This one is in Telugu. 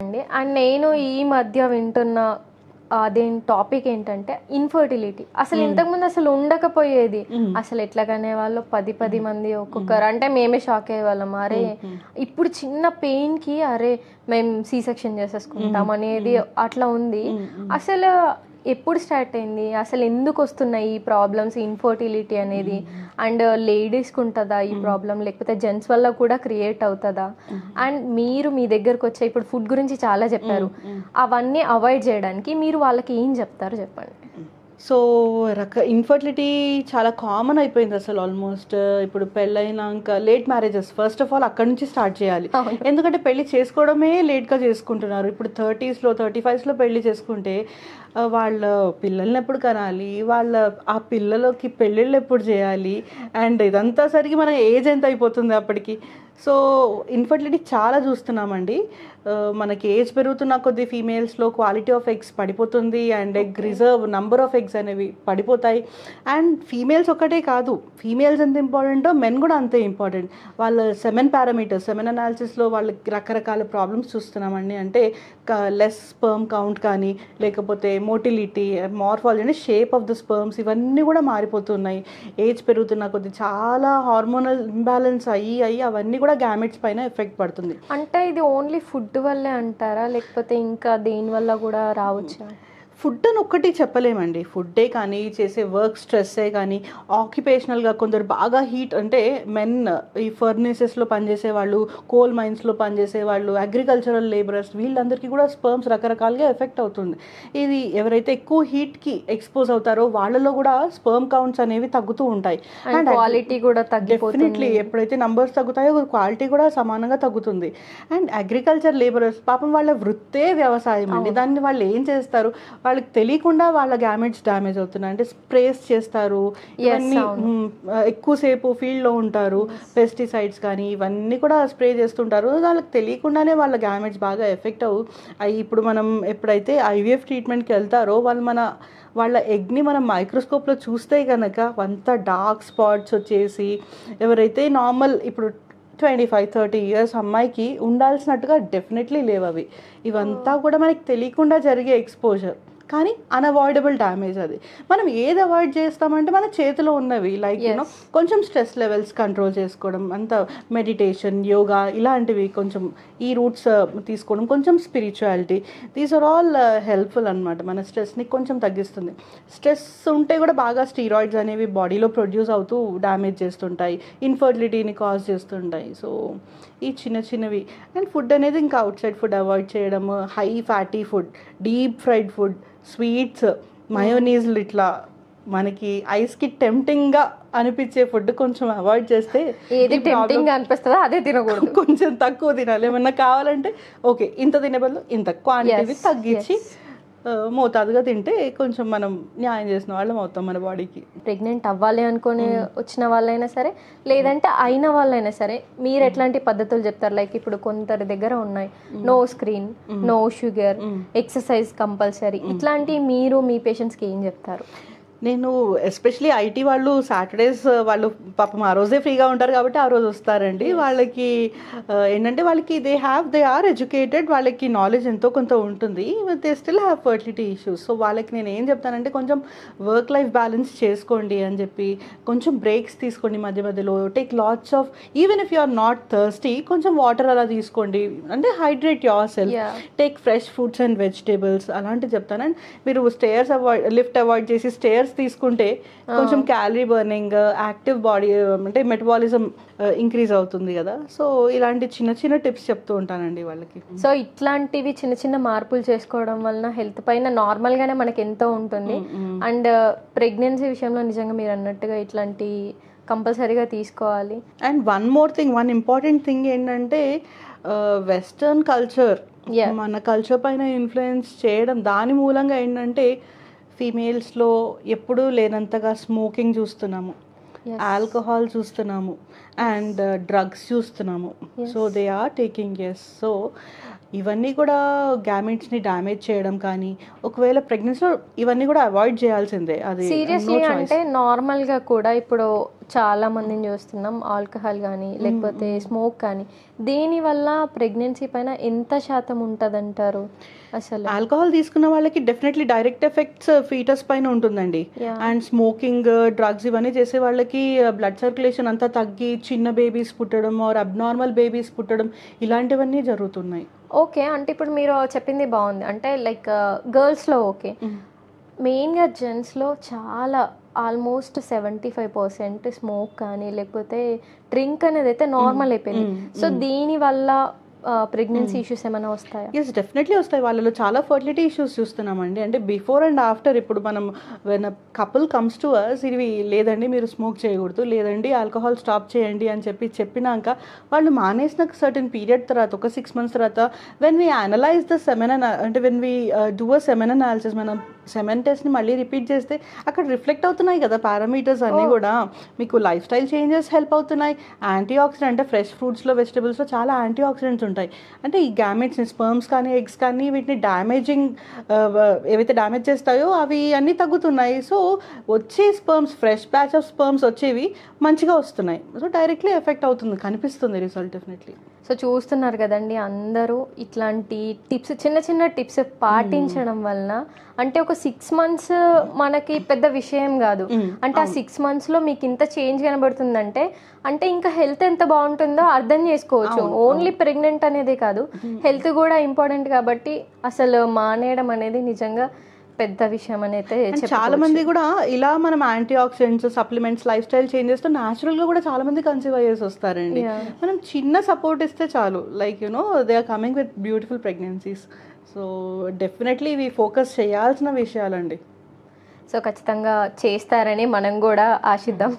అండి. అండ్ నేను ఈ మధ్య వింటున్న అదేం టాపిక్ ఏంటంటే ఇన్ఫర్టిలిటీ. అసలు ఇంతకుముందు అసలు ఉండకపోయేది. అసలు ఎట్లాగనే వాళ్ళు 10 మంది ఒక్కొక్కరు అంటే మేమే షాక్ అయ్యేవాళ్ళం. అరే ఇప్పుడు చిన్న పెయిన్కి అరే మేము సి సెక్షన్ చేసేసుకుంటాం అనేది అట్లా ఉంది. అసలు ఎప్పుడు స్టార్ట్ అయింది, అసలు ఎందుకు వస్తున్నాయి ఈ ప్రాబ్లమ్స్ ఇన్ఫర్టిలిటీ అనేది, అండ్ లేడీస్కి ఉంటుందా ఈ ప్రాబ్లం లేకపోతే జెంట్స్ వల్ల కూడా క్రియేట్ అవుతుందా? అండ్ మీరు మీ దగ్గరకు వచ్చే ఇప్పుడు ఫుడ్ గురించి చాలా చెప్పారు, అవన్నీ అవాయిడ్ చేయడానికి మీరు వాళ్ళకి ఏం చెప్తారు చెప్పండి. సో ఇన్ఫర్టిలిటీ చాలా కామన్ అయిపోయింది అసలు ఆల్మోస్ట్. ఇప్పుడు పెళ్ళైనాక late marriages first of all అక్కడి నుంచి స్టార్ట్ చేయాలి. ఎందుకంటే పెళ్లి చేసుకోవడమే లేట్గా చేసుకుంటున్నారు. ఇప్పుడు 30sలో 35స్లో పెళ్లి చేసుకుంటే వాళ్ళ పిల్లల్ని ఎప్పుడు కనాలి, ఆ పిల్లలకి పెళ్ళిళ్ళు ఎప్పుడు చేయాలి, అండ్ ఇదంతా సరికి మన ఏజ్ ఎంత అయిపోతుంది అప్పటికి. సో ఇన్ఫర్టిలిటీ చాలా చూస్తున్నామండి. మనకి ఏజ్ పెరుగుతున్న కొద్దీ ఫీమేల్స్లో క్వాలిటీ ఆఫ్ ఎగ్స్ పడిపోతుంది and egg reserve number of eggs అనేవి పడిపోతాయి. అండ్ ఫీమేల్స్ ఒక్కటే కాదు, ఫీమేల్స్ ఎంత ఇంపార్టెంటో మెన్ కూడా అంతే ఇంపార్టెంట్. వాళ్ళ సెమెన్ పారామీటర్స్, సెమెన్ అనాలిసిస్లో వాళ్ళకి రకరకాల ప్రాబ్లమ్స్ చూస్తున్నామండి. అంటే లెస్ స్పర్మ్ కౌంట్ కానీ లేకపోతే మోటిలిటీ, మార్ఫాలజీ అంటే షేప్ ఆఫ్ ద స్పర్మ్స్ ఇవన్నీ కూడా మారిపోతున్నాయి. ఏజ్ పెరుగుతున్న కొద్దీ చాలా హార్మోనల్ ఇంబ్యాలెన్స్ అయ్యి అవన్నీ కూడా గ్యామెట్స్ పైన ఎఫెక్ట్ పడుతుంది. అంటే ఇది ఓన్లీ ఫుడ్ వల్లే అంటారా లేకపోతే ఇంకా దేని వల్ల కూడా రావచ్చా? ఫుడ్ అని ఒక్కటి చెప్పలేమండి. ఫుడ్డే కానీ, చేసే వర్క్ స్ట్రెస్సే కానీ, ఆక్యుపేషనల్గా కొందరు బాగా హీట్ అంటే మెన్ ఈ ఫర్నేసెస్లో పనిచేసే వాళ్ళు, కోల్ మైన్స్లో పనిచేసే వాళ్ళు, అగ్రికల్చరల్ లేబరర్స్ వీళ్ళందరికీ కూడా స్పర్మ్స్ రకరకాలుగా ఎఫెక్ట్ అవుతుంది. ఇది ఎవరైతే ఎక్కువ హీట్కి ఎక్స్పోజ్ అవుతారో వాళ్ళలో కూడా స్పర్మ్ కౌంట్స్ అనేవి తగ్గుతూ ఉంటాయి. అండ్ క్వాలిటీ కూడా డెఫినెట్లీ ఎప్పుడైతే నంబర్స్ తగ్గుతాయో క్వాలిటీ కూడా సమానంగా తగ్గుతుంది. అండ్ అగ్రికల్చర్ లేబరర్స్ పాపం వాళ్ళ వృత్తే వ్యవసాయం అండి. దాన్ని వాళ్ళు ఏం చేస్తారు, వాళ్ళకి తెలియకుండా వాళ్ళ గ్యామెట్స్ డ్యామేజ్ అవుతున్నాయి. అంటే స్ప్రేస్ చేస్తారు, ఇవన్నీ ఎక్కువసేపు ఫీల్డ్లో ఉంటారు, పెస్టిసైడ్స్ కానీ ఇవన్నీ కూడా స్ప్రే చేస్తుంటారు. వాళ్ళకి తెలియకుండానే వాళ్ళ గ్యామెట్స్ బాగా ఎఫెక్ట్ అయ్యి ఇప్పుడు మనం ఎప్పుడైతే IVF ట్రీట్మెంట్కి వెళ్తారో వాళ్ళ ఎగ్ని మనం మైక్రోస్కోప్లో చూస్తే కనుక అంత డార్క్ స్పాట్స్ వచ్చేసి, ఎవరైతే నార్మల్ ఇప్పుడు 25-30 ఇయర్స్ అమ్మాయికి ఉండాల్సినట్టుగా డెఫినెట్లీ లేవు అవి. ఇవంతా కూడా మనకి తెలియకుండా జరిగే ఎక్స్పోజర్, కానీ అన్అవాయిడబుల్ డ్యామేజ్. అది మనం ఏది అవాయిడ్ చేస్తామంటే మన చేతిలో ఉన్నవి, లైక్ కొంచెం స్ట్రెస్ లెవెల్స్ కంట్రోల్ చేసుకోవడం, అంత మెడిటేషన్, యోగా ఇలాంటివి, కొంచెం ఈ రూట్స్ తీసుకోవడం, కొంచెం spirituality, these are all helpful అనమాట. మన స్ట్రెస్ని కొంచెం తగ్గిస్తుంది. స్ట్రెస్ ఉంటే కూడా బాగా స్టీరాయిడ్స్ అనేవి బాడీలో ప్రొడ్యూస్ అవుతూ డ్యామేజ్ చేస్తుంటాయి, ఇన్ఫర్టిలిటీని కాజ్ చేస్తుంటాయి. సో ఈ చిన్నవి. అండ్ ఫుడ్ అనేది ఇంకా అవుట్ సైడ్ ఫుడ్ అవాయిడ్ చేయడం, high fatty food, deep fried food, sweets, మయోనీస్లు, ఇట్లా మనకి ఐస్కి టెంప్టింగ్గా అనిపించే ఫుడ్ కొంచెం అవాయిడ్ చేస్తే, ఏది టెంప్టింగ్ అనిపిస్తుందో అదే తినకూడదు, కొంచెం తక్కువ తినాలి. ఏమన్నా కావాలంటే ఓకే ఇంత తినే బదులు ఇంత క్వాంటిటీ తగ్గించి మోతాదుగా తింటే కొంచెం మనం న్యాయం చేసిన వాళ్ళం అవుతాం మన బాడీకి. ప్రెగ్నెంట్ అవ్వాలి అనుకుని వచ్చిన వాళ్ళైనా సరే లేదంటే అయిన వాళ్ళైనా సరే మీరు ఎట్లాంటి పద్ధతులు చెప్తారు? లైక్ ఇప్పుడు కొందరి దగ్గర ఉన్నాయి no screen, no sugar, exercise compulsory, ఇట్లాంటి మీరు మీ పేషెంట్స్కి ఏం చెప్తారు? నేను ఎస్పెషలీ ఐటీ వాళ్ళు సాటర్డేస్ వాళ్ళు పాపం ఆ రోజే ఫ్రీగా ఉంటారు కాబట్టి ఆ రోజు వస్తారండి. వాళ్ళకి ఏంటంటే వాళ్ళకి దే ఆర్ ఎడ్యుకేటెడ్, వాళ్ళకి నాలెడ్జ్ ఎంతో కొంత ఉంటుంది, they still have fertility issues. So వాళ్ళకి నేను ఏం చెప్తానంటే కొంచెం వర్క్ లైఫ్ బ్యాలెన్స్ చేసుకోండి అని చెప్పి, కొంచెం బ్రేక్స్ తీసుకోండి మధ్య మధ్యలో, take lots of, even if you are not thirsty కొంచెం వాటర్ అలా తీసుకోండి, అంటే hydrate yourself, take fresh fruits and vegetables అలాంటివి చెప్తాను. అండ్ మీరు లిఫ్ట్ అవాయిడ్ చేసి స్టేర్స్ తీసుకుంటే కొంచెం క్యాలరీ బర్నింగ్, యాక్టివ్ బాడీ అంటే మెటబాలిజం ఇంక్రీజ్ అవుతుంది కదా. సో ఇలాంటి చిన్న టిప్స్ చెప్తూ ఉంటానండి వాళ్ళకి. సో ఇట్లాంటివి చిన్న మార్పులు చేసుకోవడం వలన హెల్త్ పైన నార్మల్గానే మనకి ఎంతో ఉంటుంది. అండ్ ప్రెగ్నెన్సీ విషయంలో నిజంగా మీరు అన్నట్టుగా ఇట్లాంటి కంపల్సరీగా తీసుకోవాలి. అండ్ వన్ ఇంపార్టెంట్ థింగ్ ఏంటంటే వెస్టర్న్ కల్చర్ మన కల్చర్ పైన ఇన్ఫ్లుయెన్స్ చేయడం, దాని మూలంగా ఏంటంటే ఫీమేల్స్లో ఎప్పుడూ లేనంతగా స్మోకింగ్ చూస్తున్నాము, ఆల్కహాల్ చూస్తున్నాము, అండ్ డ్రగ్స్ చూస్తున్నాము. So they are taking so ఇవన్నీ కూడా గ్యామెట్స్ని డ్యామేజ్ చేయడం కానీ, ఒకవేళ ప్రెగ్నెన్సీలో ఇవన్నీ కూడా అవాయిడ్ చేయాల్సిందే. అది సీరియస్లీ అంటే నార్మల్గా కూడా ఇప్పుడు చాలా మందిని చూస్తున్నాం, ఆల్కహాల్ కానీ లేకపోతే స్మోక్ కానీ, దీనివల్ల ప్రెగ్నెన్సీ పైన ఎంత శాతం ఉంటుందంటారు? అసలు ఆల్కహాల్ తీసుకున్న వాళ్ళకి డెఫినెట్లీ డైరెక్ట్ ఎఫెక్ట్స్ ఫీటస్ పైన ఉంటుందండి. అండ్ స్మోకింగ్, డ్రగ్స్ ఇవన్నీ చేసే వాళ్ళకి బ్లడ్ సర్క్యులేషన్ అంతా తగ్గి చిన్న బేబీస్ పుట్టడం ఆర్ అబ్నార్మల్ బేబీస్ పుట్టడం ఇలాంటివన్నీ జరుగుతున్నాయి. ఓకే, అంటే ఇప్పుడు మీరు చెప్పింది బాగుంది. అంటే లైక్ గర్ల్స్లో ఓకే, మెయిన్గా జెంట్స్లో చాలా ఆల్మోస్ట్ 75% స్మోక్ కానీ లేకపోతే డ్రింక్ అనేది అయితే నార్మల్ అయిపోయింది. సో దీనివల్ల ప్రెగ్నెన్సీ ఇష్యూస్ ఏమైనా వస్తాయా? ఎస్, డెఫినెట్లీ వస్తాయి. వాళ్ళలో చాలా ఫర్టిలిటీ ఇష్యూస్ చూస్తున్నామండి. అంటే బిఫోర్ అండ్ ఆఫ్టర్ ఇప్పుడు మనం when couple comes to us, ఇవి లేదండి మీరు స్మోక్ చేయకూడదు, లేదండి ఆల్కహాల్ స్టాప్ చేయండి అని చెప్పినాక వాళ్ళు మానేసిన సర్టన్ పీరియడ్ తర్వాత ఒక 6 months తర్వాత when we analyse the semen అంటే when we do a semen analysis, మనం సెమెన్ టెస్ట్ని మళ్ళీ రిపీట్ చేస్తే అక్కడ రిఫ్లెక్ట్ అవుతున్నాయి కదా పారామీటర్స్ అన్నీ కూడా. మీకు లైఫ్ స్టైల్ చేంజెస్ హెల్ప్ అవుతున్నాయి. యాంటీ ఆక్సిడెంట్ అంటే ఫ్రెష్ ఫ్రూట్స్లో వెజిటబుల్స్లో చాలా యాంటీ ఆక్సిడెంట్స్ ఉంటాయి. అంటే ఈ గ్యామెట్స్ని, స్పర్మ్స్ కానీ ఎగ్స్ కానీ వీటిని డ్యామేజింగ్ ఏవైతే డ్యామేజ్ చేస్తాయో అవి అన్నీ తగ్గుతున్నాయి. సో వచ్చే sperms, fresh batch of sperms వచ్చేవి మంచిగా వస్తున్నాయి. సో డైరెక్ట్లీ ఎఫెక్ట్ అవుతుంది, కనిపిస్తుంది రిజల్ట్ డెఫినెట్లీ. సో చూస్తున్నారు కదండి, అందరూ ఇట్లాంటి టిప్స్, చిన్న చిన్న టిప్స్ పాటించడం వలన అంటే ఒక 6 months మనకి పెద్ద విషయం కాదు. అంటే ఆ 6 monthsలో మీకు ఇంత చేంజ్ కనబడుతుందంటే అంటే ఇంకా హెల్త్ ఎంత బాగుంటుందో అర్థం చేసుకోవచ్చు. ఓన్లీ ప్రెగ్నెంట్ అనేదే కాదు, హెల్త్ కూడా ఇంపార్టెంట్. కాబట్టి అసలు మానేయడం అనేది నిజంగా పెద్ద విషయం అని అయితే చాలా మంది కూడా ఇలా మనం antioxidants, supplements, lifestyle changes తో న్యాచురల్ గా కూడా చాలా మంది కన్సీవ్ అయ్యేసి వస్తారండి. మనం చిన్న సపోర్ట్ ఇస్తే చాలు, like they are coming with beautiful pregnancies. So definitely ఇవి ఫోకస్ చేయాల్సిన విషయాలండి. సో ఖచ్చితంగా చేస్తారని మనం కూడా ఆశిద్దాం.